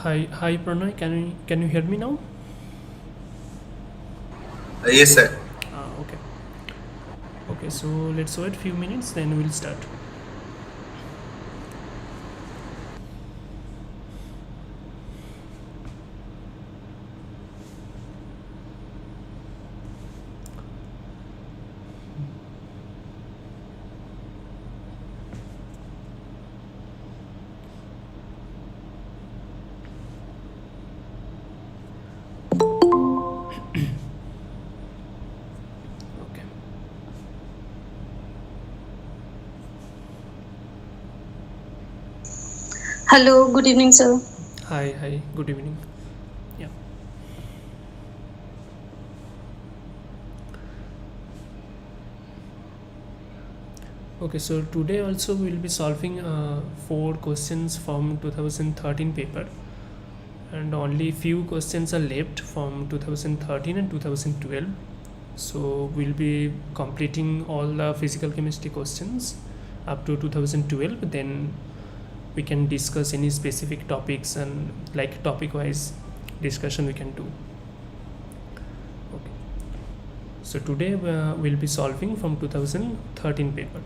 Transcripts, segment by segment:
Hi, Pranay. Can you hear me now? Yes, sir. Okay. Okay. So let's wait few minutes, then we'll start. Okay. Hello, good evening, sir. Hi. Good evening. Yeah. Okay. So today also we'll be solving four questions from 2013 paper, and only few questions are left from 2013 and 2012. So we'll be completing all the physical chemistry questions up to 2012. Then we can discuss any specific topics, and like topic wise discussion we can do. Okay. So today we'll be solving from 2013 paper.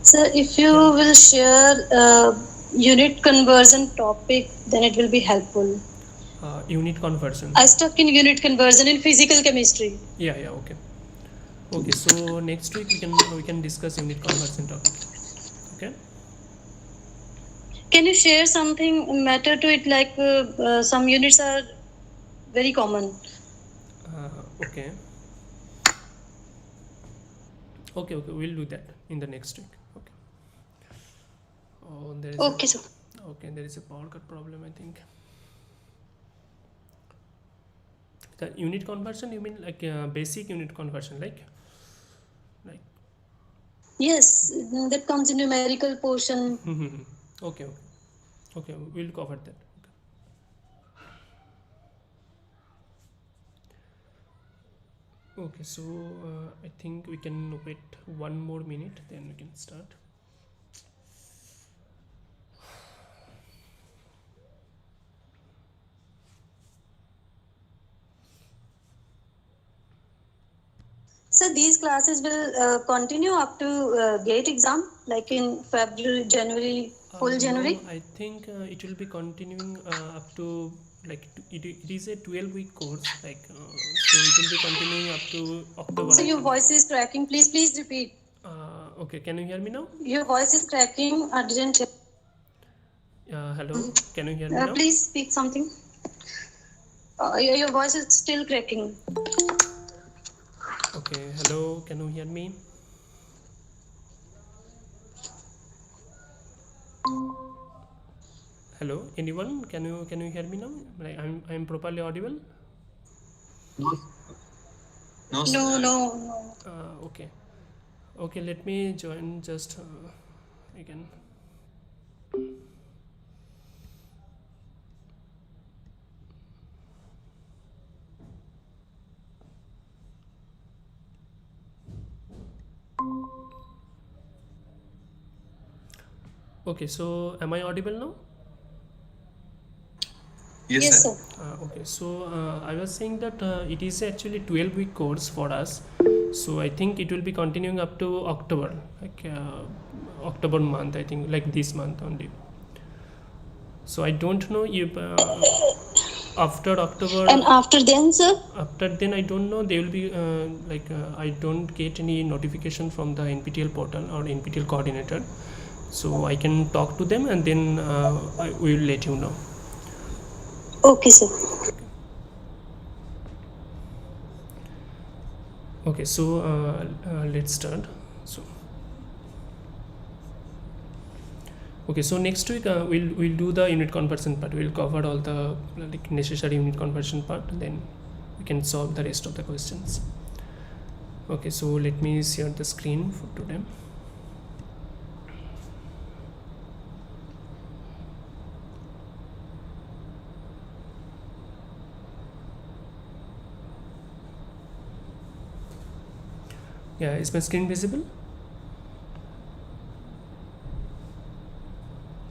Sir, if you Yeah. will share unit conversion topic, then it will be helpful. Unit conversion. I stuck in unit conversion in physical chemistry. Yeah. Okay. So next week we can discuss unit conversion topic. Okay. Can you share something matter to it? Like some units are very common. Okay. Okay. We'll do that in the next week. Okay. Oh, there is a Okay, sir. okay. There is a power cut problem, I think. The unit conversion, you mean like basic unit conversion, like Yes, that comes in numerical portion. okay. Okay. We'll cover that. Okay. So I think we can wait one more minute, then we can start. So these classes will continue up to gate exam, like in February, January, full No, January. I think it will be continuing up to like it is a 12-week course, like so it will be continuing up to October, So I your think. voice is cracking. Please repeat. Okay, can you hear me now? Your voice is cracking. I didn't hear. Hello, can you hear me now? Please speak something. Your voice is still cracking. Okay, hello, can you hear me? Hello, anyone? Can you hear me now? Like I'm properly audible? No, no, No, sir. no, no. Okay. Okay, let me join just again. Okay, so am I audible now? Yes, Yes, sir. sir. Okay, so I was saying that it is actually 12-week course for us. So I think it will be continuing up to October, like October month. I think like this month only. So I don't know if after And October, after then, sir? after then I don't know. They will be like I don't get any notification from the NPTEL portal or NPTEL coordinator. So I can talk to them, and then I will let you know. Okay, sir. Okay, so let's start. So okay, so next week we'll do the unit conversion part. We'll cover all the like necessary unit conversion part, then we can solve the rest of the questions. Okay, so let me share the screen for today. Yeah, is my screen visible?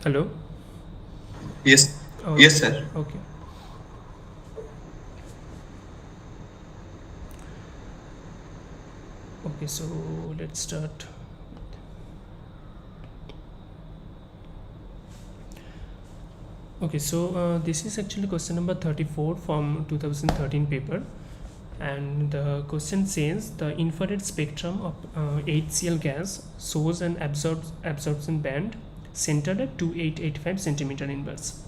Hello. Yes. Oh, Yes, sir. okay. Okay, so let's start. Okay, so this is actually question number 34 from 2013 paper, and the question says the infrared spectrum of HCl gas shows an absorption band centered at 2885 centimeter inverse,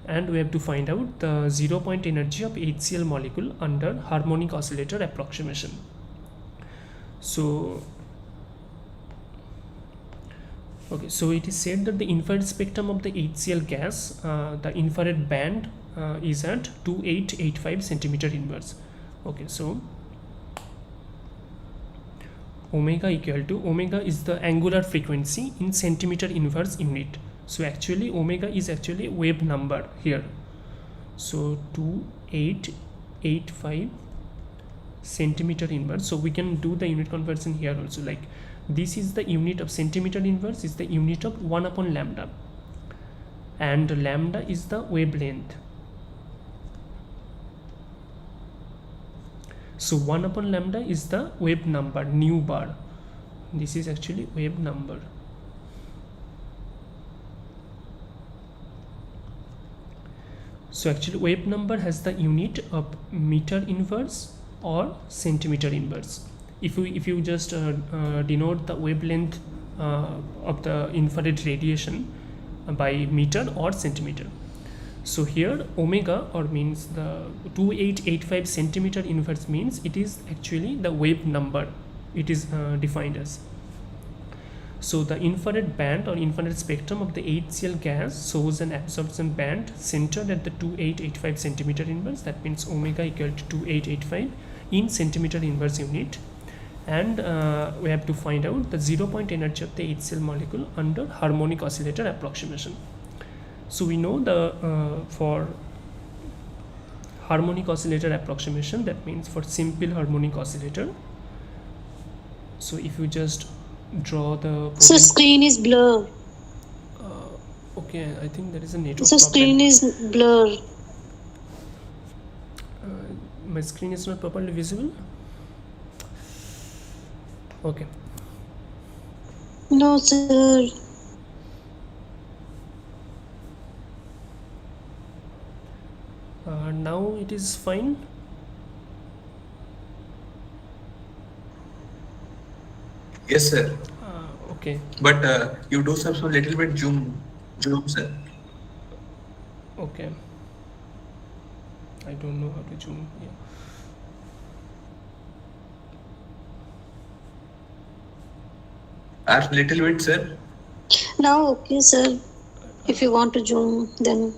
and we have to find out the 0 point energy of HCl molecule under harmonic oscillator approximation. So okay, so it is said that the infrared spectrum of the HCl gas, the infrared band is at 2885 centimeter inverse. Okay, so omega equal to, omega is the angular frequency in centimeter inverse unit. So actually omega is actually wave number here. So 2885 centimeter inverse. So we can do the unit conversion here also, like this is the unit of centimeter inverse is the unit of 1 upon lambda, and lambda is the wavelength. So 1 upon lambda is the wave number, nu bar. This is actually wave number. So actually wave number has the unit of meter inverse or centimeter inverse. If you just denote the wavelength of the infrared radiation by meter or centimeter. So here omega, or means the 2885 centimeter inverse, means it is actually the wave number it is defined as. So the infrared band or infrared spectrum of the HCl gas shows an absorption band centered at the 2885 centimeter inverse. That means omega equal to 2885 in centimeter inverse unit, and we have to find out the 0 point energy of the HCl molecule under harmonic oscillator approximation. So we know the for harmonic oscillator approximation, that means for simple harmonic oscillator. So if you just draw the So screen is blur. okay, I think there is a network So problem. screen is blur. My screen is not properly visible. Okay. No, sir. Now it is fine. Yes, sir. Okay. But you do some little bit zoom, sir. Okay. I don't know how to zoom. Yeah. Ask little bit, sir. Now, okay, sir. If you want to zoom, then.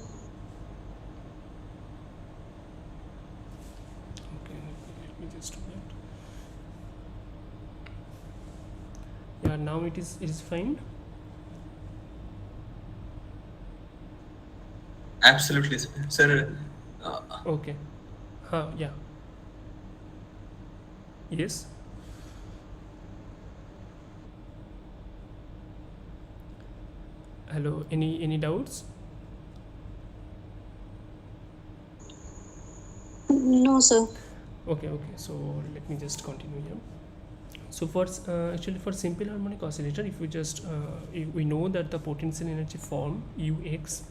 Okay. Let me just do that. Yeah. Now it is fine. Absolutely, sir. Okay. Yeah. Yes. Hello. Any doubts? No, sir. Okay. So let me just continue here. So for actually for simple harmonic oscillator, if we just if we know that the potential energy form ux.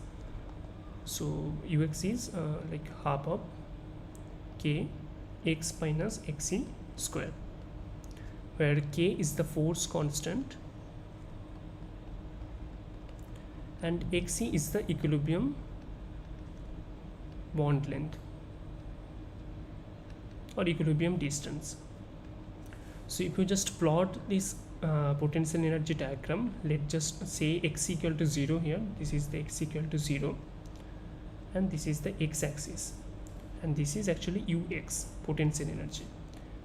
So ux is like half of k x minus xe square, where k is the force constant and xe is the equilibrium bond length or equilibrium distance. So if you just plot this potential energy diagram, let's just say x equal to 0 here. This is the x equal to 0, and this is the x-axis, and this is actually ux, potential energy.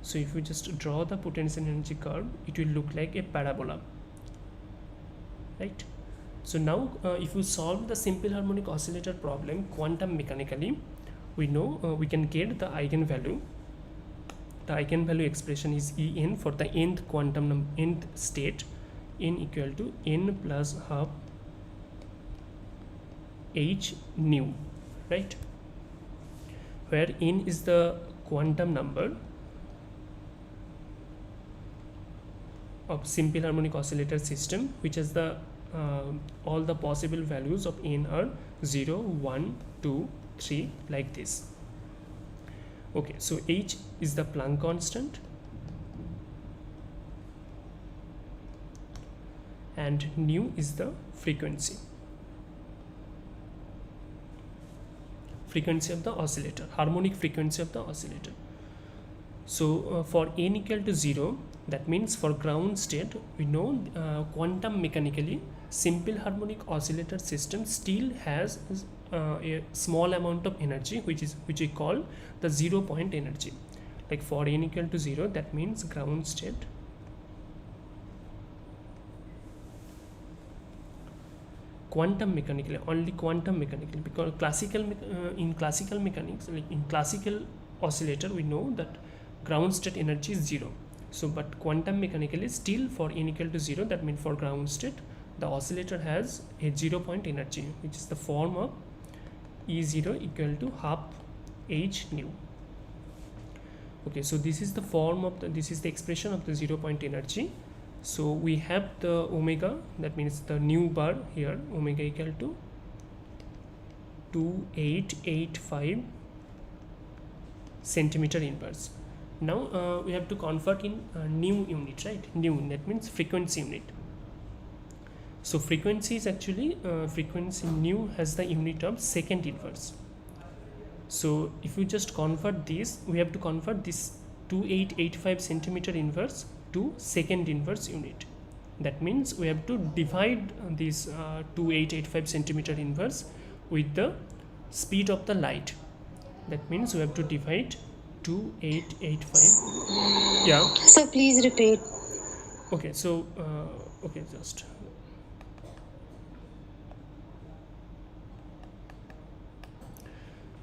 So if you just draw the potential energy curve, it will look like a parabola, right? So now if you solve the simple harmonic oscillator problem quantum mechanically, we know we can get the eigenvalue. The eigenvalue expression is En for the nth quantum nth state, n equal to n plus half h nu, right, where n is the quantum number of simple harmonic oscillator system, which is the all the possible values of n are 0, 1, 2, 3, like this. Okay, so h is the Planck constant and nu is the frequency of the oscillator, harmonic frequency of the oscillator. So for n equal to 0, that means for ground state, we know quantum mechanically simple harmonic oscillator system still has a small amount of energy, which we call the 0 point energy. Like for n equal to 0, that means ground state quantum mechanically, only quantum mechanically, because in classical mechanics, like in classical oscillator, we know that ground state energy is 0. So but quantum mechanically still for n equal to 0, that means for ground state the oscillator has a 0 point energy, which is the form of E0 equal to half h nu. Okay, so this is the form of this is the expression of the 0 point energy. So we have the omega, that means the nu bar here, omega equal to 2885 centimeter inverse. Now we have to convert in nu unit, right? Nu, that means frequency unit. So frequency is actually frequency nu has the unit of second inverse. So if we just convert this, we have to convert this 2885 centimeter inverse to second inverse unit. That means we have to divide this 2885 centimeter inverse with the speed of the light. That means we have to divide 2885. Yeah. So please repeat. Okay, so okay, just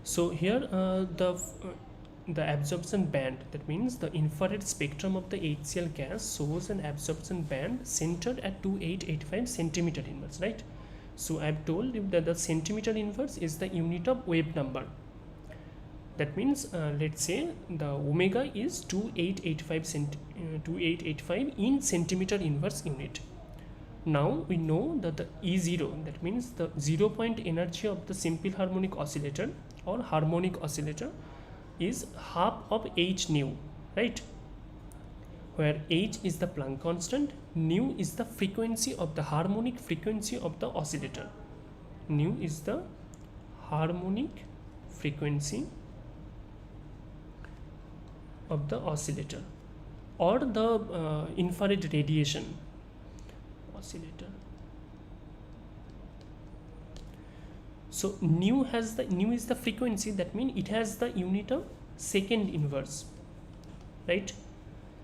so here the absorption band, that means the infrared spectrum of the HCl gas shows an absorption band centered at 2885 centimeter inverse, right? So I have told you that the centimeter inverse is the unit of wave number. That means let's say the omega is 2885 in centimeter inverse unit. Now we know that the E0, that means the 0 point energy of the simple harmonic oscillator or harmonic oscillator, is half of h nu, right? Where h is the Planck constant, nu is the frequency of the harmonic frequency of the oscillator. Nu is the harmonic frequency of the oscillator or the infrared radiation oscillator. So nu is the frequency, that means it has the unit of second inverse, right?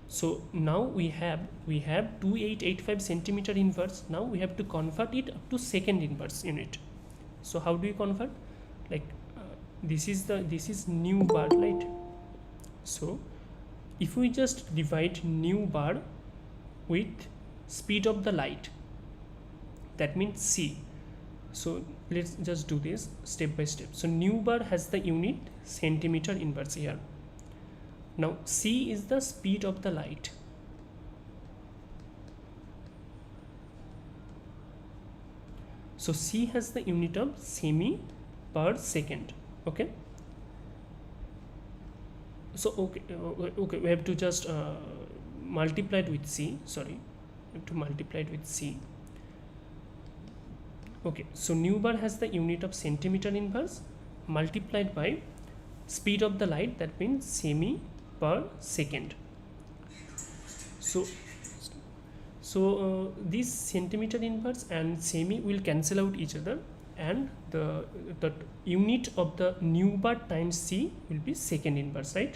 So now we have 2885 centimeter inverse. Now we have to convert it up to second inverse unit. So how do you convert? Like this is nu bar, right? So if we just divide nu bar with speed of the light, that means c. So let's just do this step by step. So nu bar has the unit centimeter inverse here. Now c is the speed of the light. So c has the unit of semi per second. Okay. So okay, we have to just multiply it with c. Sorry, we have to multiply it with c. Okay, so nu bar has the unit of centimeter inverse multiplied by speed of the light, that means semi per second. So this centimeter inverse and semi will cancel out each other, and the unit of the nu bar times c will be second inverse, right?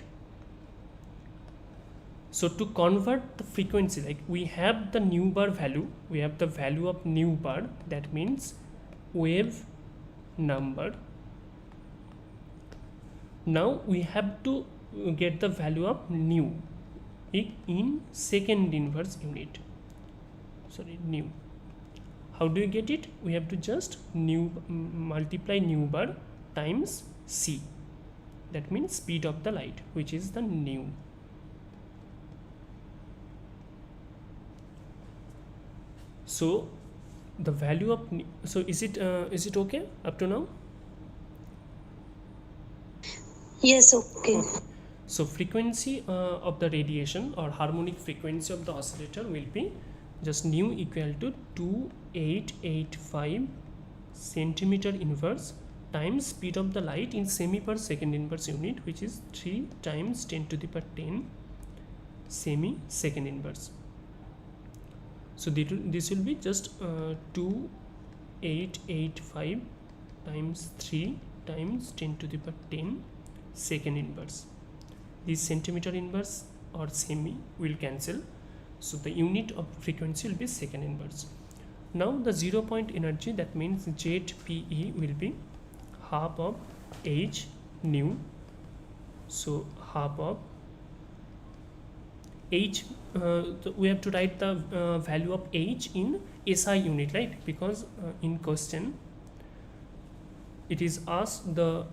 So to convert the frequency, like we have the nu bar value, we have the value of nu bar, that means wave number. Now we have to get the value of nu in second inverse unit. Sorry, nu. How do you get it? We have to just multiply nu bar times c. That means speed of the light, which is the nu. So the value of so is it okay up to now? Yes, okay. So frequency of the radiation or harmonic frequency of the oscillator will be just nu equal to 2885 centimeter inverse times speed of the light in semi per second inverse unit, which is 3 times 10 to the power 10 semi second inverse. So this will be just 2885 times 3 times 10 to the power 10 second inverse. This centimeter inverse or semi will cancel, so the unit of frequency will be second inverse. Now the 0 point energy, that means ZPE, will be half of h nu. So half of h, we have to write the value of h in SI unit, right? Because in question it is asked the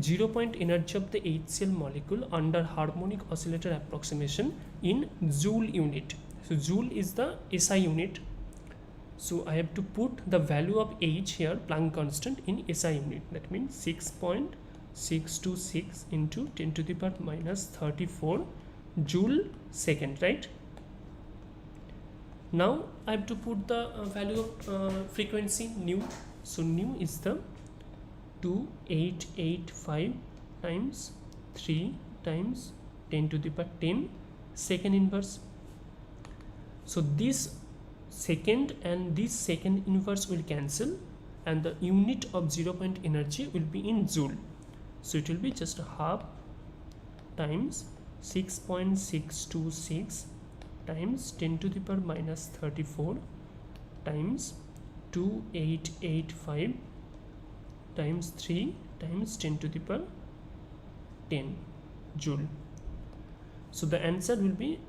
0 point energy of the HCl molecule under harmonic oscillator approximation in joule unit. So joule is the SI unit, so I have to put the value of h here, Planck constant, in SI unit. That means 6.626 into 10 to the power minus 34 joule second, right? Now I have to put the value of frequency nu. So nu is the 2885 times 3 times 10 to the power 10 second inverse. So this second and this second inverse will cancel, and the unit of 0 point energy will be in joule. So it will be just half times 6.626 times 10 to the power minus 34 times 2885 times 3 times 10 to the power 10 joule. So the answer will be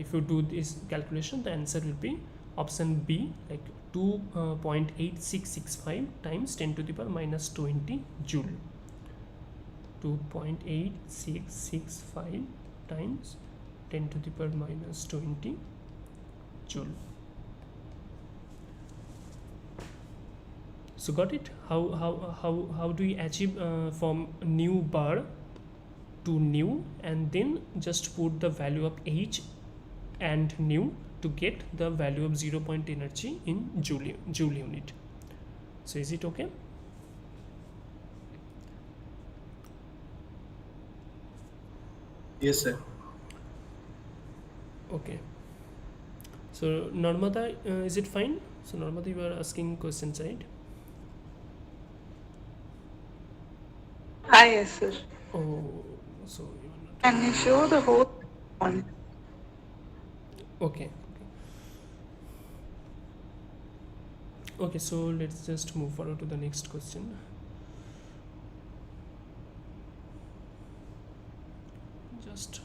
if you do this calculation, the answer will be option B, like 2.8665 times 10 to the power minus 20 joule. 2.8665 times 10 to the power minus 20 joule. So got it? How do we achieve from nu bar to nu, and then just put the value of h and nu to get the value of 0 point energy in joule unit. So is it okay? Yes, sir. Okay. So Narmada, is it fine? So Narmada, you are asking questions, right? Ah, yes, sir. Oh, so you are not. Can you show the whole one? Okay. Okay, so let's just move forward to the next question. Just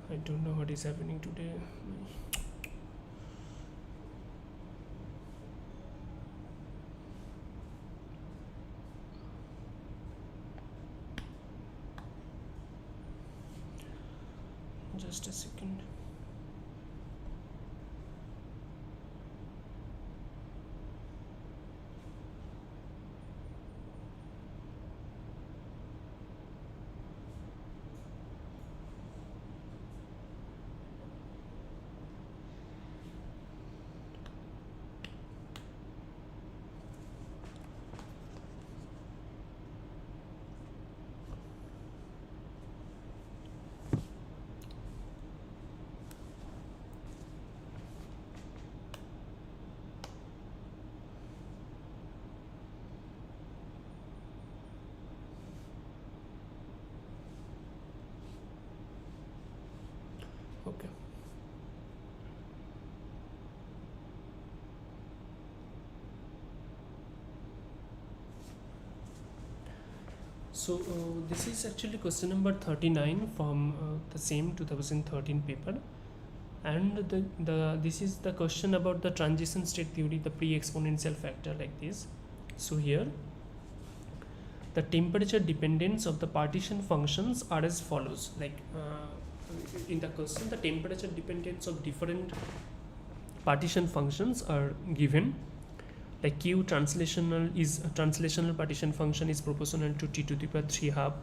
I don't know what is happening today. Just a second. So this is actually question number 39 from the same 2013 paper, and this is the question about the transition state theory, the pre-exponential factor, like this. So here the temperature dependence of the partition functions are as follows. Like in the question, the temperature dependence of different partition functions are given. Like Q translational partition function is proportional to T to the power 3 half,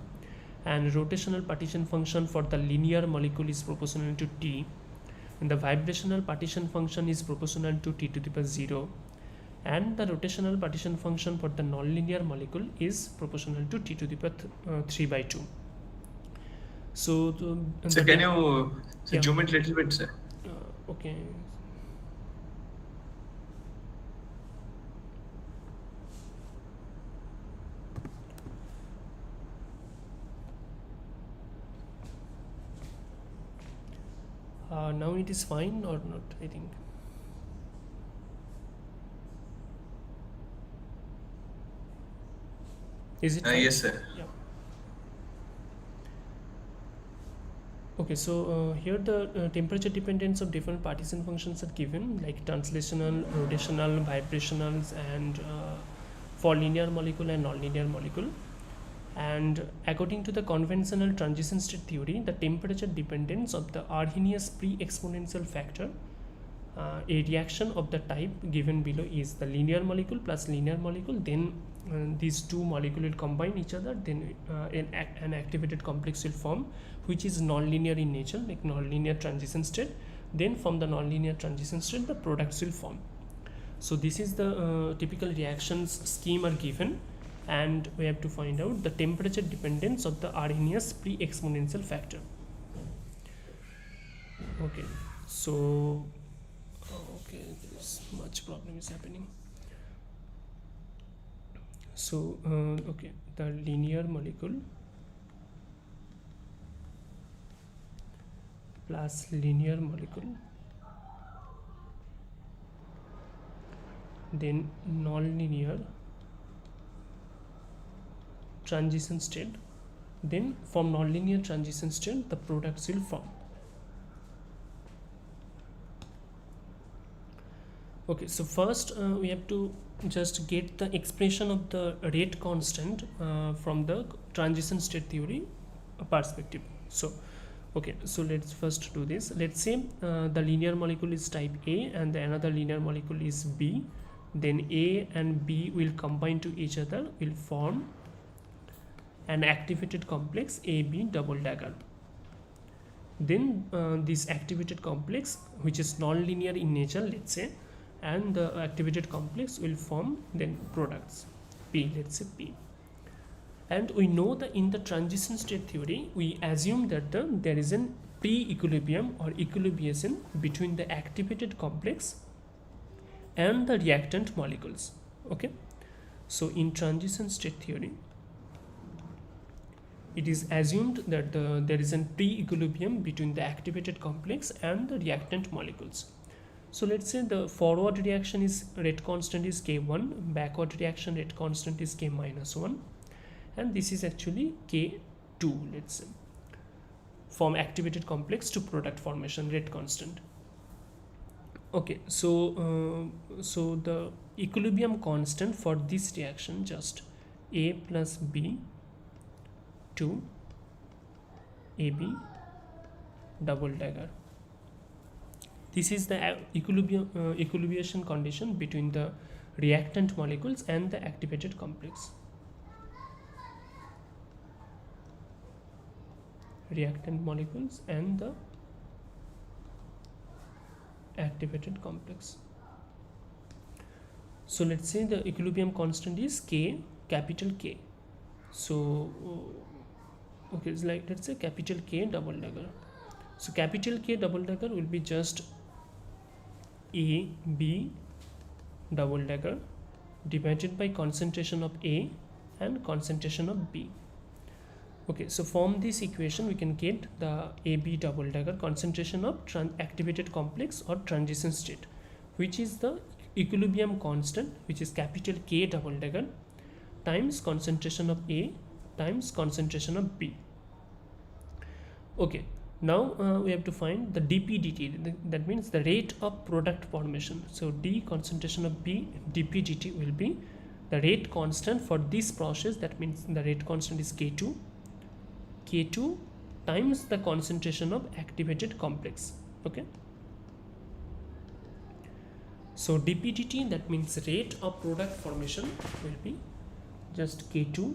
and rotational partition function for the linear molecule is proportional to T, and the vibrational partition function is proportional to T to the power 0, and the rotational partition function for the nonlinear molecule is proportional to T to the power 3 by 2. So Sir, can you Yeah. zoom it a little bit, sir? Okay. Now it is fine or not, I think. Is it fine? Yes, sir. Yeah. Okay, so here the temperature dependence of different partition functions are given, like translational, rotational, vibrationals, and for linear molecule and nonlinear molecule. And according to the conventional transition state theory, the temperature dependence of the Arrhenius pre-exponential factor, a reaction of the type given below is the linear molecule plus linear molecule, then these two molecules will combine each other, then an activated complex will form, which is non-linear in nature, like non-linear transition state. Then from the non-linear transition state, the products will form. So this is the typical reactions scheme are given, and we have to find out the temperature dependence of the Arrhenius pre-exponential factor. Okay, so okay, this much problem is happening. So okay, the linear molecule plus linear molecule, then non-linear transition state, then from nonlinear transition state the products will form. Okay, so first we have to just get the expression of the rate constant from the transition state theory perspective. So okay, so let's first do this. Let's say the linear molecule is type A and the another linear molecule is B, then A and B will combine to each other, will form an activated complex AB double dagger. Then this activated complex, which is non-linear in nature, let's say, and the activated complex will form then products P, let's say P. And we know that in the transition state theory, we assume that there is an pre-equilibrium or equilibration between the activated complex and the reactant molecules. Okay, so in transition state theory, it is assumed that there is a pre-equilibrium between the activated complex and the reactant molecules. So let's say the forward reaction is rate constant is K1, backward reaction rate constant is K minus 1, and this is actually K2, let's say, from activated complex to product formation rate constant. Okay, so so the equilibrium constant for this reaction, just A plus B to AB double dagger. This is the equilibration condition between the reactant molecules and the activated complex. Reactant molecules and the activated complex. So let's say the equilibrium constant is K, capital K. So okay, it's like, let's say capital K double dagger. So capital K double dagger will be just A B double dagger divided by concentration of A and concentration of B. Okay, so from this equation we can get the AB double dagger concentration of activated complex or transition state, which is the equilibrium constant, which is capital K double dagger times concentration of A times concentration of B. Okay, now we have to find the dPdt, that means the rate of product formation. So D concentration of B, dPdt will be the rate constant for this process, that means the rate constant is K2 times the concentration of activated complex. Okay, so dPdt, that means rate of product formation, will be just K2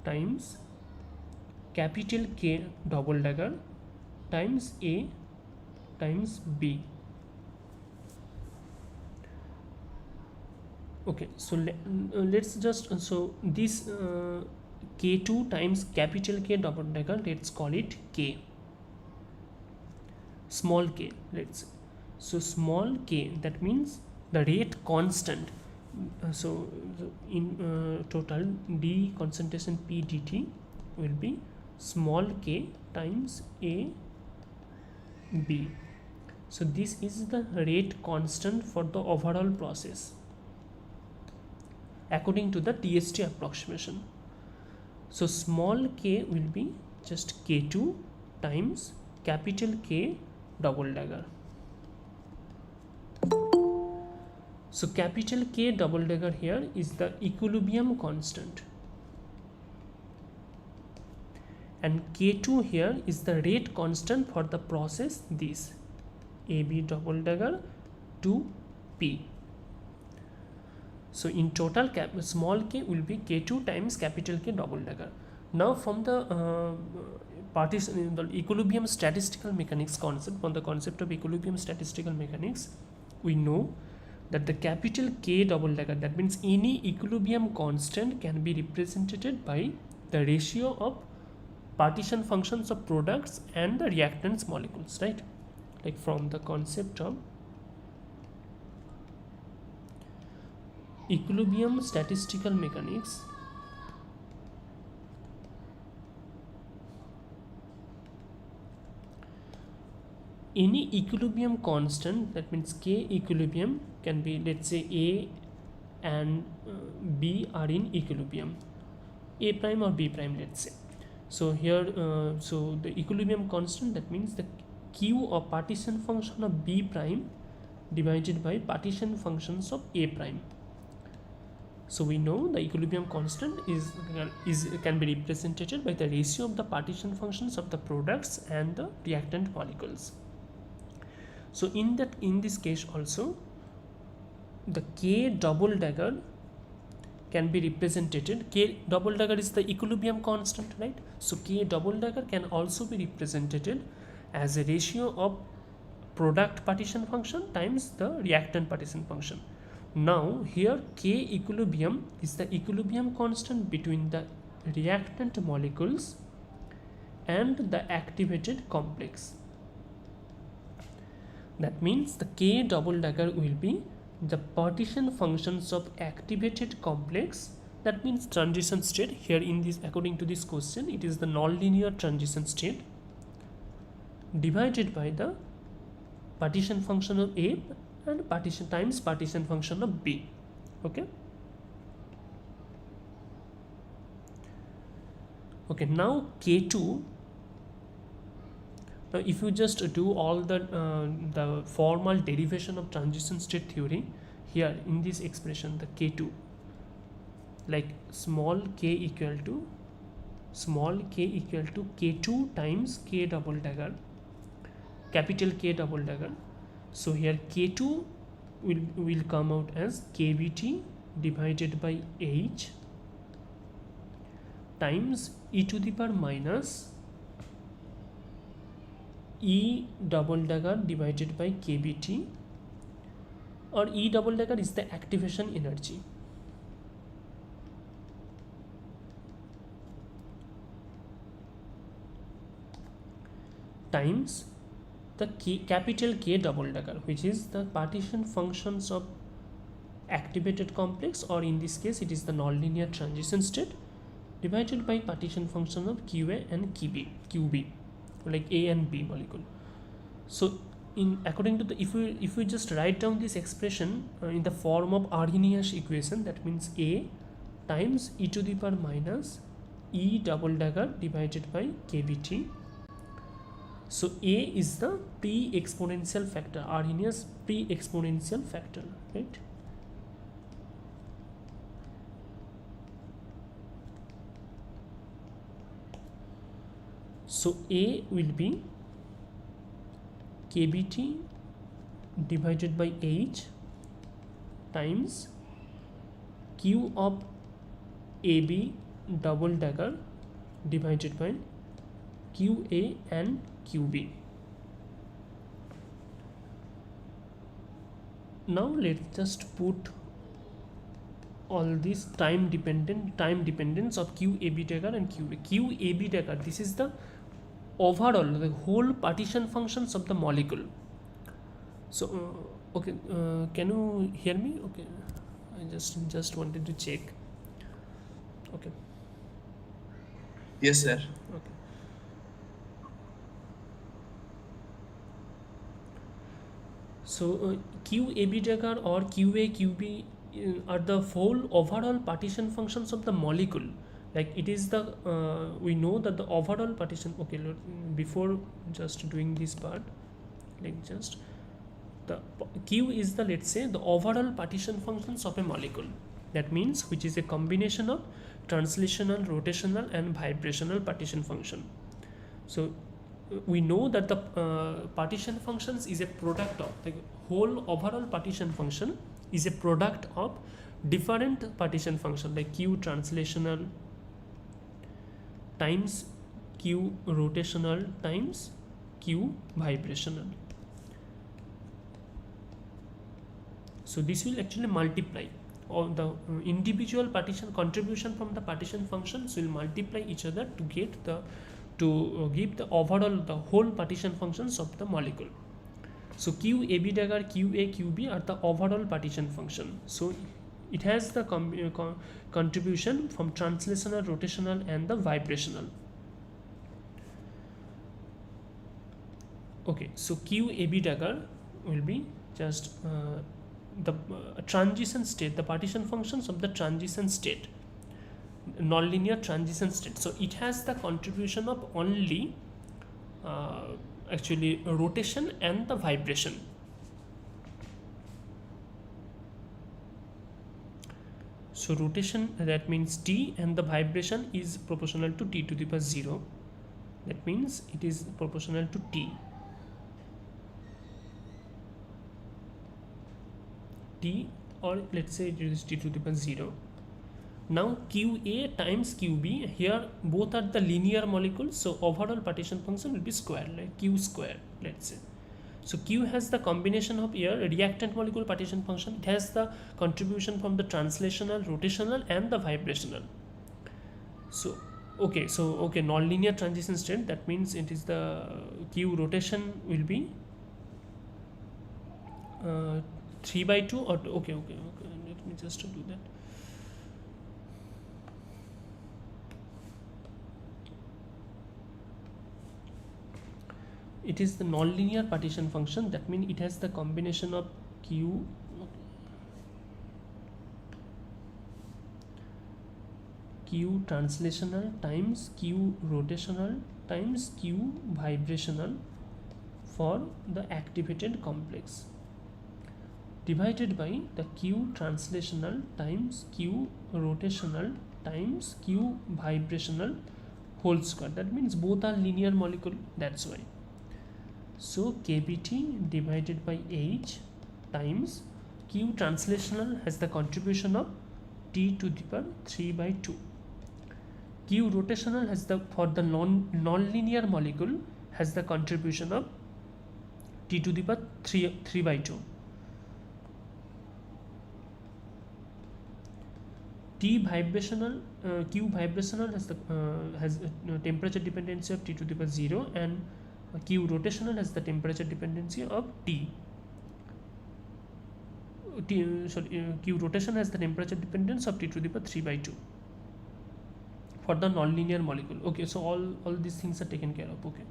times capital K double dagger times A times B. Okay, so let's just so this K2 times capital K double dagger, let's call it K, small k, let's say. So small k, that means the rate constant. So in total D concentration P dt will be small k times A B. So this is the rate constant for the overall process according to the TST approximation. So small k will be just K2 times capital K double dagger. So capital K double dagger here is the equilibrium constant, and K2 here is the rate constant for the process this AB double dagger to P. So in total small k will be K2 times capital K double dagger. Now from the partition, the equilibrium statistical mechanics concept, from the concept of equilibrium statistical mechanics, we know that the capital K double dagger, that means any equilibrium constant, can be represented by the ratio of partition functions of products and the reactants molecules, right? Like from the concept of equilibrium statistical mechanics, any equilibrium constant, that means K equilibrium, can be, let's say A and B are in equilibrium, A prime or B prime, let's say. So here so the equilibrium constant, that means the Q of partition function of B prime divided by partition functions of A prime. So we know the equilibrium constant can be represented by the ratio of the partition functions of the products and the reactant molecules. So in this case also, the K double dagger can be represented. K double dagger is the equilibrium constant, right? So K double dagger can also be represented as a ratio of product partition function times the reactant partition function. Now here K equilibrium is the equilibrium constant between the reactant molecules and the activated complex. That means the K double dagger will be the partition functions of activated complex, that means transition state. Here in this, according to this question, it is the nonlinear transition state, divided by the partition function of A and partition times partition function of B. Okay, okay, now K2, now if you just do all the formal derivation of transition state theory, here in this expression, the K2, like small k equal to K2 times K double dagger, capital K double dagger. So here K2 will come out as KBT divided by H times e to the power minus E double dagger divided by KBT, or E double dagger is the activation energy, times the capital K double dagger, which is the partition functions of activated complex, or in this case it is the nonlinear transition state, divided by partition function of QA and QB, like A and B molecule. So in according to the, if we just write down this expression in the form of Arrhenius equation, that means A times e to the power minus e double dagger divided by kbt. So a is the pre-exponential factor, Arrhenius pre-exponential factor, right? So a will be kbt divided by h times q of ab double dagger divided by qa and qb. Now let's just put all these time dependence of qab dagger and qab dagger. This is the overall, the whole partition functions of the molecule. So okay, can you hear me? Okay, I just wanted to check. Okay. Yes, sir. Okay. So QAB dagger or QA QB are the whole overall partition functions of the molecule. Like it is the we know that the overall partition. Okay, before just doing this part, like just the Q is the, let's say, the overall partition functions of a molecule. That means which is a combination of translational, rotational and vibrational partition function. So we know that the partition functions is a product of the whole overall partition function is a product of different partition function like Q translational times Q rotational times Q vibrational. So this will actually multiply, or the individual partition contribution from the partition functions will multiply each other to get the give the overall the whole partition functions of the molecule. So Q AB dagger QA QB are the overall partition function. So it has the contribution from translational, rotational and the vibrational. Okay, so Q AB dagger will be just the transition state, the partition functions of the transition state, nonlinear transition state. So it has the contribution of only actually rotation and the vibration. So rotation, that means T, and the vibration is proportional to T to the power 0. That means it is proportional to T. T, or let's say it is T to the power 0. Now QA times QB, here both are the linear molecules, so overall partition function will be square, like Q square, let's say. So Q has the combination of here reactant molecule partition function. It has the contribution from the translational, rotational and the vibrational. So okay, nonlinear transition state, that means it is the Q rotation will be 3/2 or okay, let me just do that. It is the nonlinear partition function, that means it has the combination of Q translational times Q rotational times Q vibrational for the activated complex, divided by the Q translational times Q rotational times Q vibrational whole square. That means both are linear molecule, that's why. So KBT divided by H times Q translational has the contribution of T to the power 3/2. Q rotational has the, for the non-linear molecule, has the contribution of T to the power 3/2. T vibrational, Q vibrational has the temperature dependency of T to the power 0, and Q rotational has the temperature dependency of Q rotation has the temperature dependence of T to the power 3/2 for the non-linear molecule. Okay, so all these things are taken care of. Okay,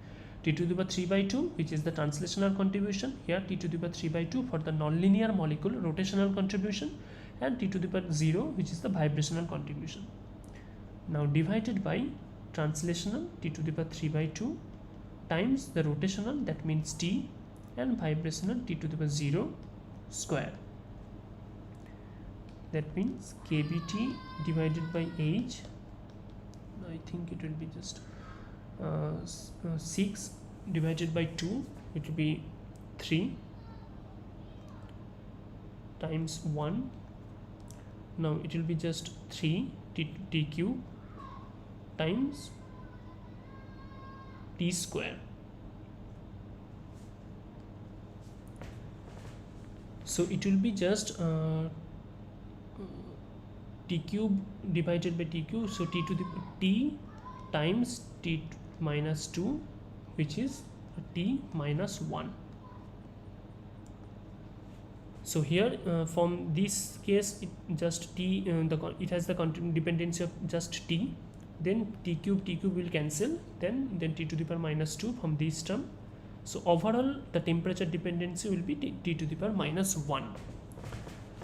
T to the power 3/2, which is the translational contribution, here T to the power 3/2 for the non-linear molecule rotational contribution, and t to the power 0, which is the vibrational contribution. Now divided by translational t to the power 3 by 2 times the rotational, that means t, and vibrational t to the power 0 square. That means kBt divided by h, I think it will be just 6 divided by 2, it will be 3 times 1. Now it will be just 3 t cube times t square. So it will be just t cube divided by t cube, so t to the t times t minus 2, which is t minus 1. So here from this case it just t it has the dependency of just t, then t cube will cancel, then t to the power minus 2 from this term. So overall the temperature dependency will be t to the power minus 1.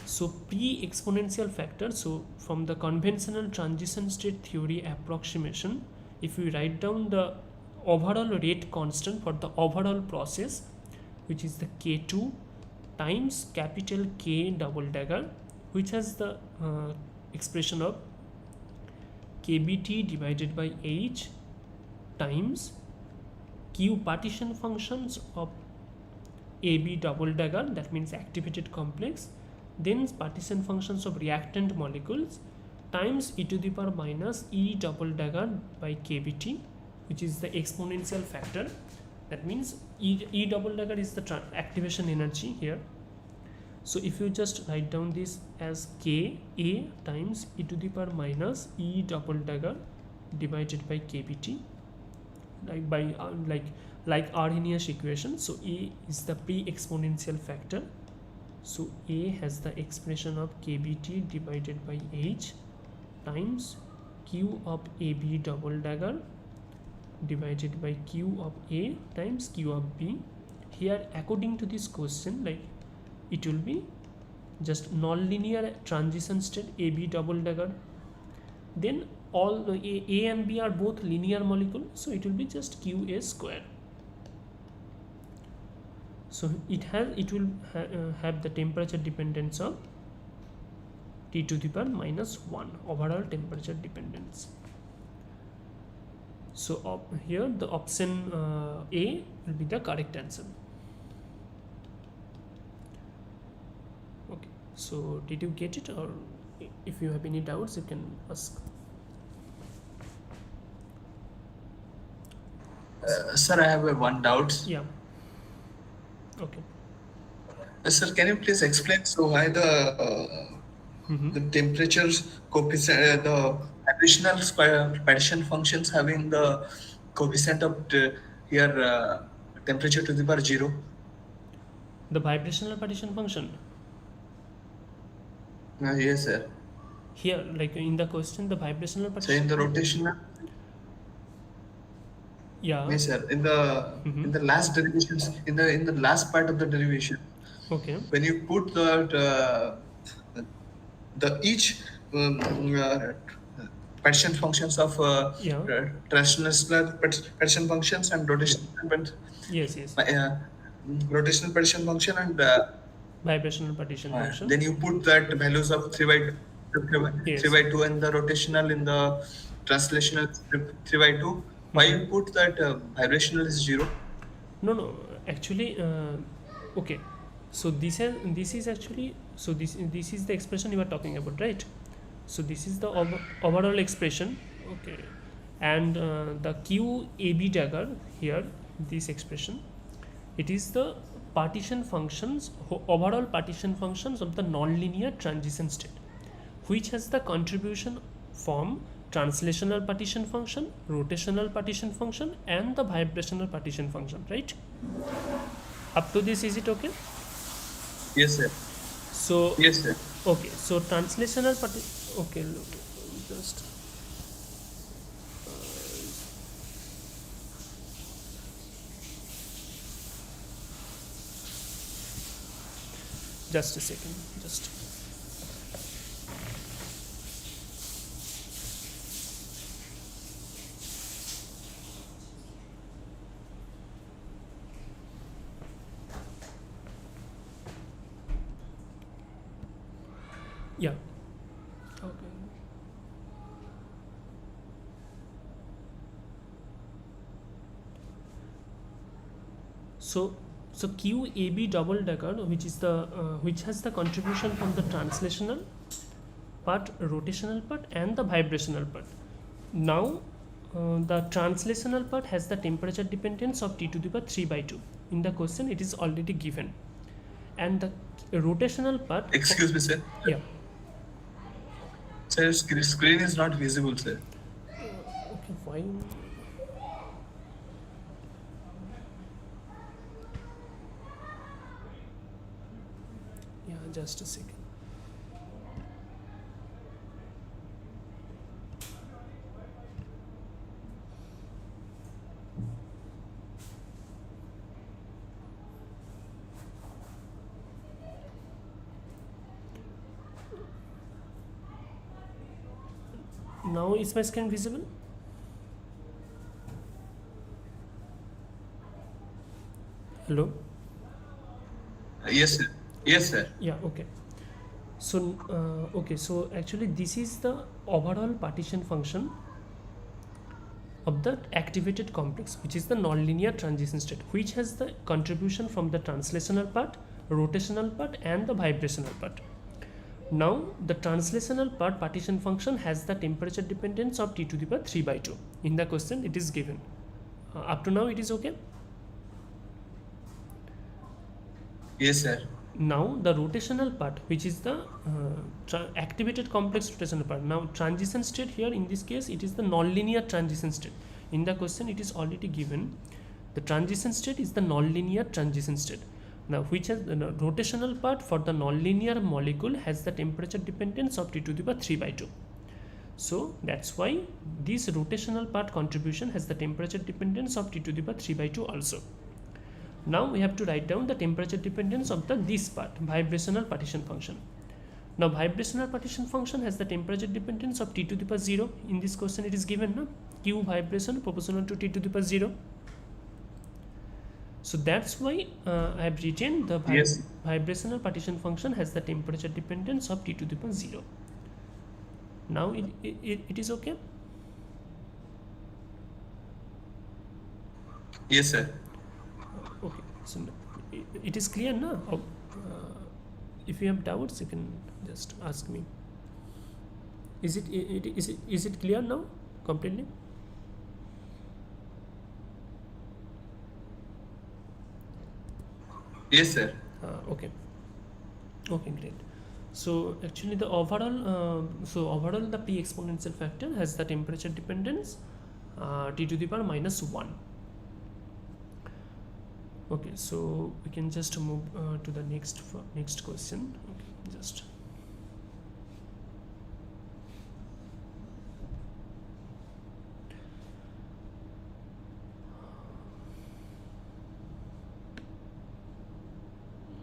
So pre-exponential factor, so from the conventional transition state theory approximation, if we write down the overall rate constant for the overall process, which is the K2 times capital K double dagger, which has the expression of kBt divided by h times Q partition functions of AB double dagger, that means activated complex, then partition functions of reactant molecules times e to the power minus E double dagger by kBt, which is the exponential factor. That means E double dagger is the activation energy here. So if you just write down this as Ka times e to the power minus E double dagger divided by kBt, like by like Arrhenius equation. So A is the pre-exponential factor. So A has the expression of kBt divided by h times Q of AB double dagger divided by Q of A times Q of B. Here according to this question, like it will be just non-linear transition state AB double dagger, then all A and B are both linear molecule, so it will be just QA square. So it will have the temperature dependence of T to the power minus 1, overall temperature dependence. So here the option A will be the correct answer. Okay, so did you get it, or if you have any doubts you can ask. Sir, I have one doubt. Yeah. Okay. Sir, can you please explain why the temperatures coefficient, the additional partition functions having the coefficient of here temperature to the power 0? The vibrational partition function. Yes, sir. Here, like in the question, the vibrational So partition. in the rotational. Yeah. Yes, sir. In the last derivations, in the last part of the derivation. Okay. When you put the each partition functions of translational partition functions and rotational. Yes. Rotational partition function and Vibrational partition function. then you put that values of 3 by 2 in the rotational, in the translational 3 by 2. Why you put that vibrational is 0? No. Actually, okay. So this is actually, so this is the expression you are talking about, right? So this is the overall expression. Okay. And the QAB dagger here, this expression, it is the partition functions, overall partition functions of the nonlinear transition state, which has the contribution from translational partition function, rotational partition function, and the vibrational partition function, right? Up to this, is it okay? Yes, sir. So yes, sir. Okay, so translational okay, look, just a second, just Yeah. Okay. So QAB double decker, which is the which has the contribution from the translational part, rotational part, and the vibrational part. Now, the translational part has the temperature dependence of T to the power 3 by 2. In the question, it is already given, and the rotational part. Excuse me, sir. Yeah. Sir, screen is not visible, sir. Okay. Why? Yeah. Just a second. Now is my screen visible? Hello? Yes, sir. Yes, sir. Yeah, okay. So, okay, so actually this is the overall partition function of the activated complex, which is the nonlinear transition state, which has the contribution from the translational part, rotational part, and the vibrational part. Now, the translational part partition function has the temperature dependence of T to the power 3 by 2. In the question, it is given. Up to now, it is okay? Yes, sir. Now, the rotational part, which is the activated complex rotational part. Now, transition state here, in this case, it is the nonlinear transition state. In the question, it is already given. The transition state is the nonlinear transition state. Now, which has the rotational part for the nonlinear molecule has the temperature dependence of T to the power 3 by 2. So, that's why this rotational part contribution has the temperature dependence of T to the power 3 by 2 also. Now, we have to write down the temperature dependence of this part, vibrational partition function. Now, vibrational partition function has the temperature dependence of T to the power 0. In this question, it is given, no? Q vibration proportional to T to the power 0. So that's why I have written the vibrational partition function has the temperature dependence of T to the power 0. Now it is okay? Yes, sir. Okay, so it is clear now. If you have doubts, you can just ask me. Is it clear now completely? Yes, sir. Okay, great. So actually the overall the P exponential factor has the temperature dependence T to the power -1. Okay, so we can just move to the next question. Okay, just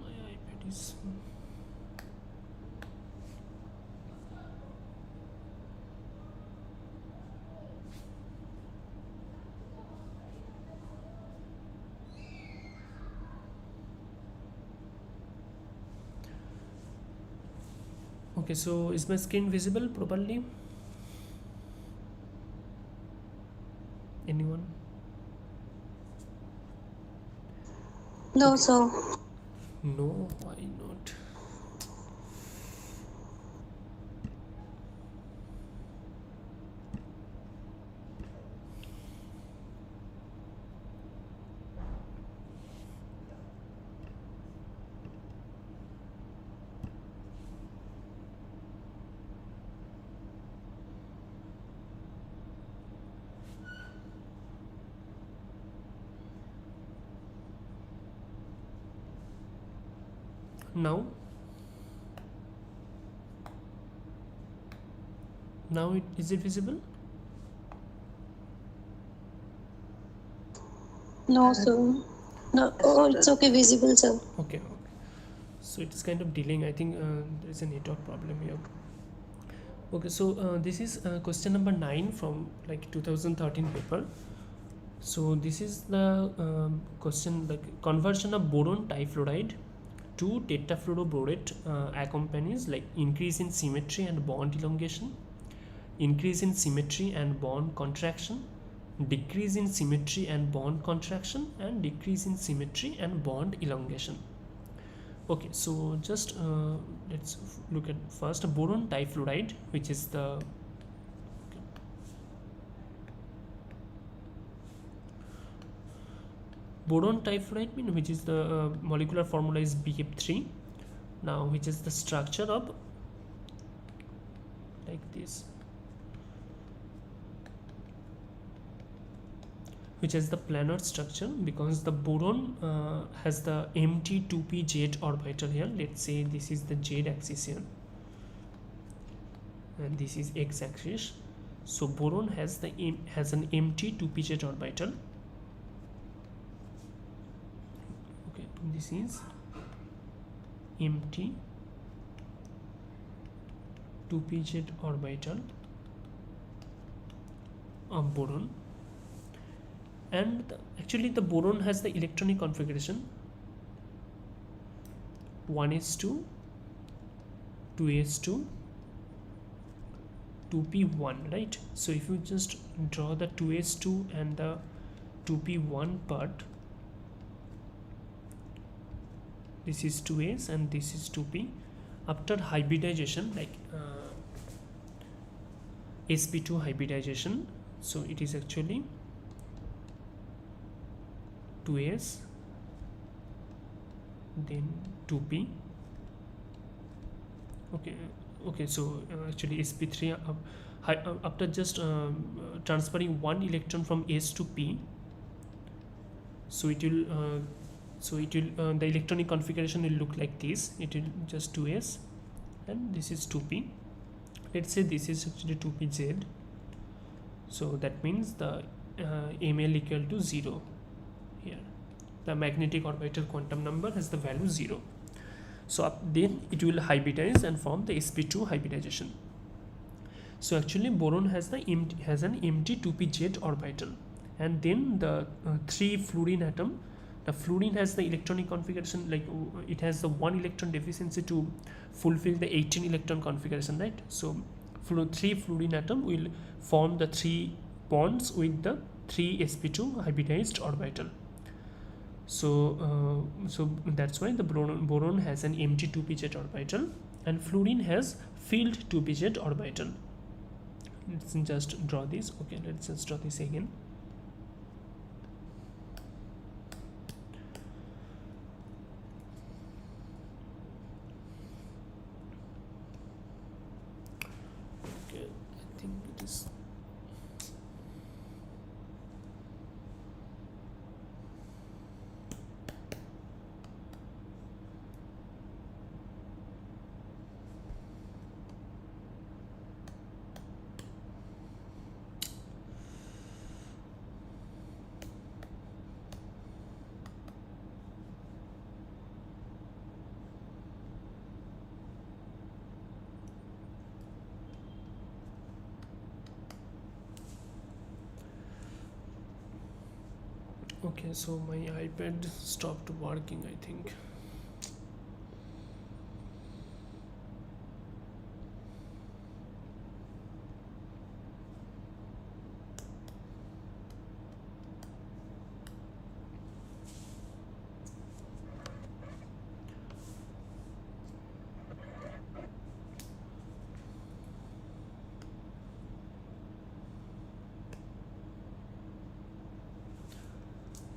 my iPad is okay. So is my screen visible properly? Anyone? No, sir. No, why not? Now is it visible? No, sir. No, oh, it's okay, visible, sir. Okay. So it is kind of delaying. I think there is a network problem here. Okay, so this is question number 9 from like 2013 paper. So this is the question, like conversion of boron difluoride two tetrafluoroborate accompanies like increase in symmetry and bond elongation, increase in symmetry and bond contraction, decrease in symmetry and bond contraction, and decrease in symmetry and bond elongation. Okay, so just let's look at first boron difluoride, which is the boron difluoride, which is the molecular formula is BF3. Now, which is the structure of like this, which is the planar structure, because the boron has the empty 2p z orbital here. Let's say this is the z axis here and this is x axis. So boron has an empty 2p z orbital. Okay, this is empty 2p z orbital of boron. And actually the boron has the electronic configuration 1s2, 2s2, 2p1, right? So if you just draw the 2s2 and the 2p1 part, this is 2s and this is 2p. After hybridization, like sp2 hybridization, so it is actually 2s then 2p. Okay, so actually sp3 after just transferring one electron from s to p, so it will the electronic configuration will look like this. It will just 2s and this is 2p. Let's say this is actually 2pz, so that means the ml equal to 0. Here the magnetic orbital quantum number has the value 0. So then it will hybridize and form the sp2 hybridization. So actually boron has an empty 2pz orbital, and then the 3 fluorine atom. The fluorine has the electronic configuration, like it has the 1 electron deficiency to fulfill the 18 electron configuration, right? So 3 fluorine atom will form the 3 bonds with the 3 sp2 hybridized orbital. So that's why the boron has an empty 2pz orbital and fluorine has filled 2pz orbital. Let's just draw this. Okay, let's just draw this again. Okay, I think it is. Okay, so my iPad stopped working, I think.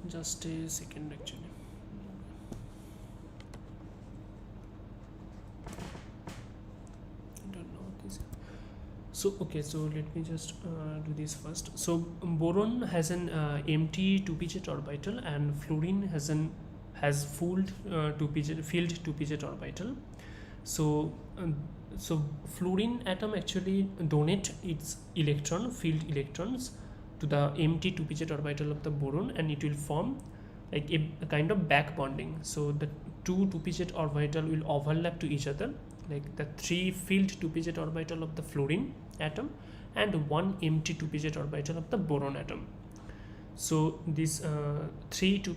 Just a second actually. I don't know what this is. So okay, so let me just do this first. So boron has an empty 2pz orbital and fluorine has filled 2pz orbital. So fluorine atom actually donate its filled electrons to the empty 2pz orbital of the boron, and it will form like a kind of back bonding. So the two 2pz orbital will overlap to each other, like the 3 filled 2pz orbital of the fluorine atom and 1 empty 2pz orbital of the boron atom. So this filled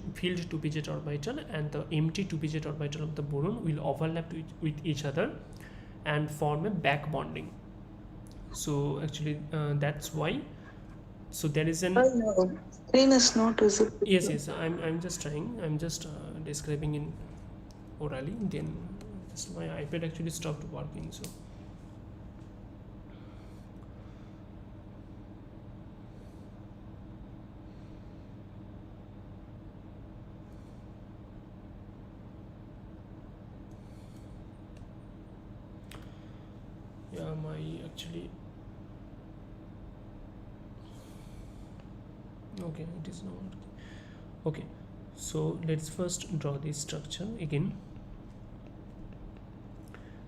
2p-jet orbital and the empty 2p-jet orbital of the boron will overlap with each other and form a back bonding. So actually that's why. So there is an No, screen is not visible. yes, I'm just trying. I'm just describing in orally. Then just my iPad actually stopped working. So yeah, my actually okay, it is not working. Okay, so let's first draw this structure again.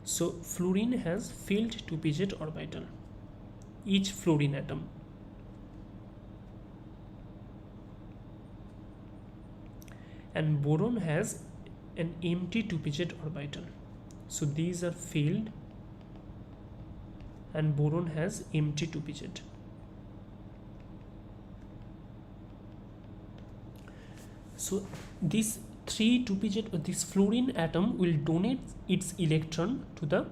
So fluorine has filled 2p-jet orbital, each fluorine atom. And boron has an empty 2p-jet orbital. So these are filled and boron has empty 2p-jet. So this 2p-jet, this fluorine atom will donate its electron to the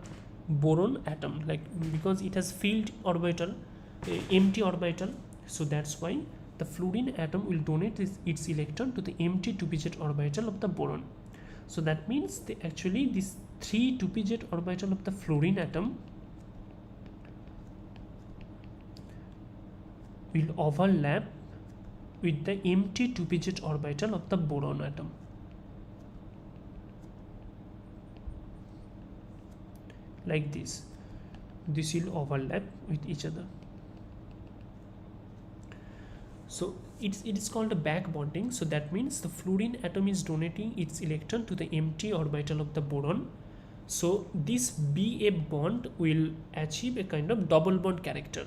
boron atom, like because it has filled orbital, empty orbital. So that's why the fluorine atom will donate its electron to the empty 2p-jet orbital of the boron. So that means actually this 2p-jet orbital of the fluorine atom will overlap with the empty 2p-jet orbital of the boron atom. Like this will overlap with each other. So it is called a back bonding. So that means the fluorine atom is donating its electron to the empty orbital of the boron. So this BF bond will achieve a kind of double bond character.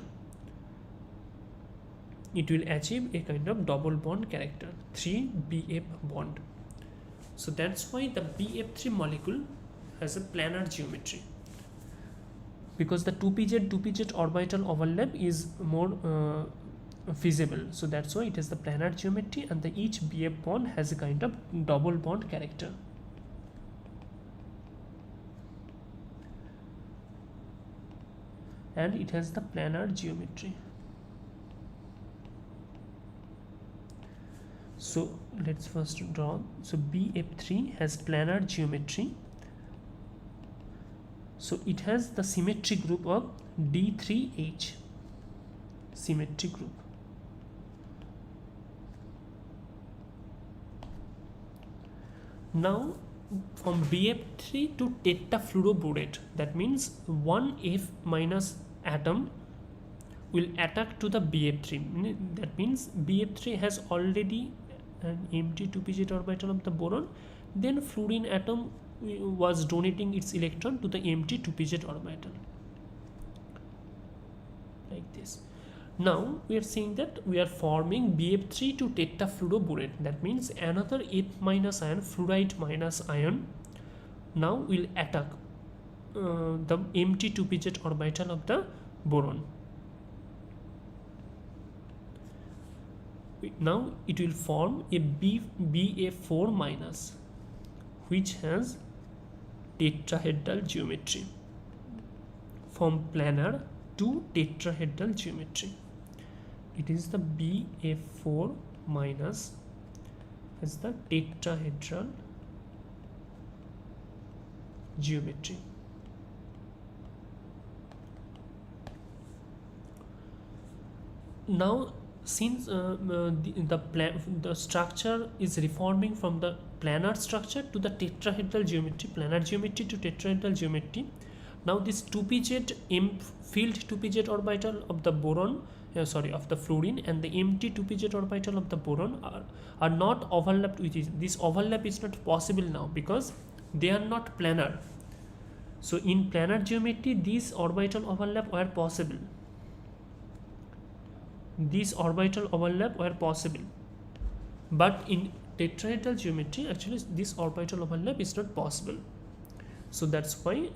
It will achieve a kind of double bond character, 3BF bond. So that's why the BF3 molecule has a planar geometry, because the 2p-jet orbital overlap is more feasible. So that's why it has the planar geometry, and each BF bond has a kind of double bond character. And it has the planar geometry. So let's first draw. So BF3 has planar geometry. So it has the symmetry group of D3H, symmetry group. Now from BF3 to tetrafluoroborate, that means 1F minus atom will attack to the BF3. That means BF3 has already an empty 2p-jet orbital of the boron, then fluorine atom was donating its electron to the empty 2p-jet orbital, like this. Now we are saying that we are forming BF3 to tetrafluoroborate. That means another F minus ion, fluoride minus ion, now will attack the empty 2p-jet orbital of the boron. Now it will form a BF4 minus, which has tetrahedral geometry, from planar to tetrahedral geometry. It is the BF4 minus as the tetrahedral geometry. Now since the structure is reforming from the planar structure to the tetrahedral geometry, planar geometry to tetrahedral geometry, now this 2p-jet filled 2p-jet orbital of the boron, of the fluorine, and the empty 2p-jet orbital of the boron are not overlapped with it. This overlap is not possible now because they are not planar. So in planar geometry, these orbital overlap were possible. These orbital overlap were possible, but in tetrahedral geometry actually this orbital overlap is not possible. So that's why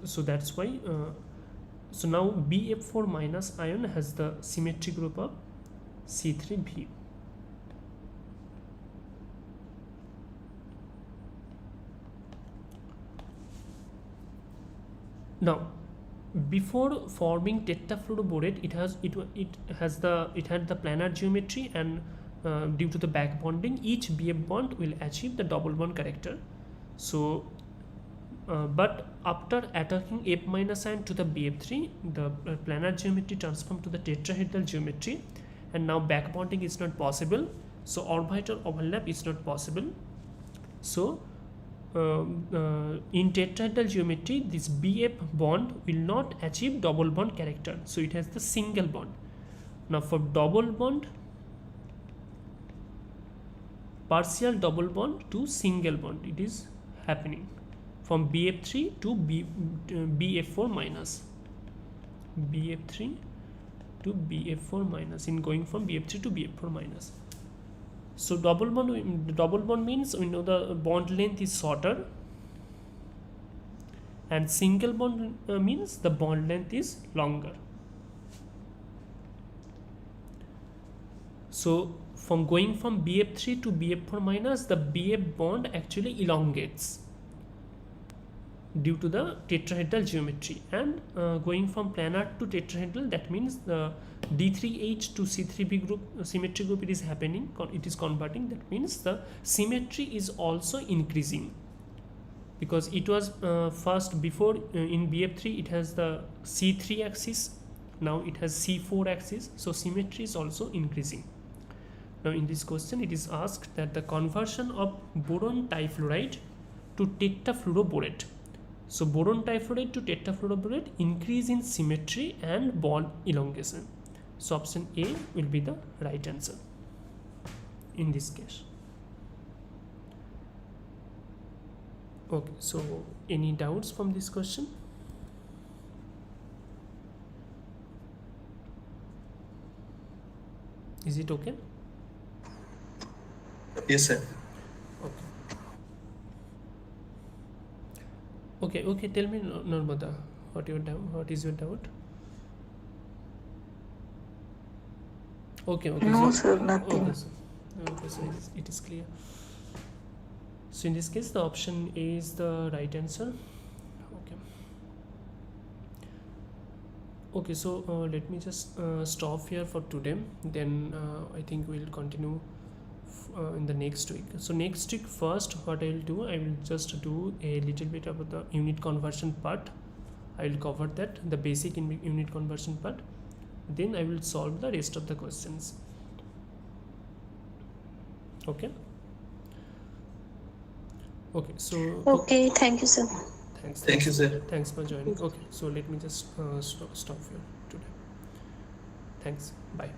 so now BF4 minus ion has the symmetry group of C3b. Now, before forming tetrafluoroborate, it had the planar geometry, and due to the back bonding, each BF bond will achieve the double bond character. So but after attacking F minus ion to the BF3, the planar geometry transformed to the tetrahedral geometry, and now back bonding is not possible, so orbital overlap is not possible. So in tetrahedral geometry, this BF bond will not achieve double bond character, so it has the single bond. Now for double bond, partial double bond to single bond, it is happening from BF3 to BF4 minus, BF3 to BF4 minus, in going from BF3 to BF4 minus. So double bond means we know the bond length is shorter, and single bond means the bond length is longer. So from going from BF3 to BF4 minus, the BF bond actually elongates due to the tetrahedral geometry, and going from planar to tetrahedral, that means the D3H to C3B group symmetry group, it is happening, it is converting. That means the symmetry is also increasing, because it was first before in BF3 it has the C3 axis, now it has C4 axis, so symmetry is also increasing. Now in this question it is asked that the conversion of boron difluoride to tetrafluoroborate. So boron difluoride to tetrafluoroborate, increase in symmetry and bond elongation. So option A will be the right answer in this case. Okay, so any doubts from this question? Is it okay? Yes, sir. Okay, tell me, Narmada, what is your doubt? Okay. No, sir, nothing. Okay, so it is clear. So in this case, the option A is the right answer. Okay, so let me just stop here for today. Then I think we'll continue in the next week. So next week, first what I will do, I will just do a little bit about the unit conversion part. I will cover that, the basic unit conversion part. Then I will solve the rest of the questions. Okay. So Okay, thank you, sir. Thank you, sir. Thanks for joining. Okay, so let me just stop here today. Thanks. Bye.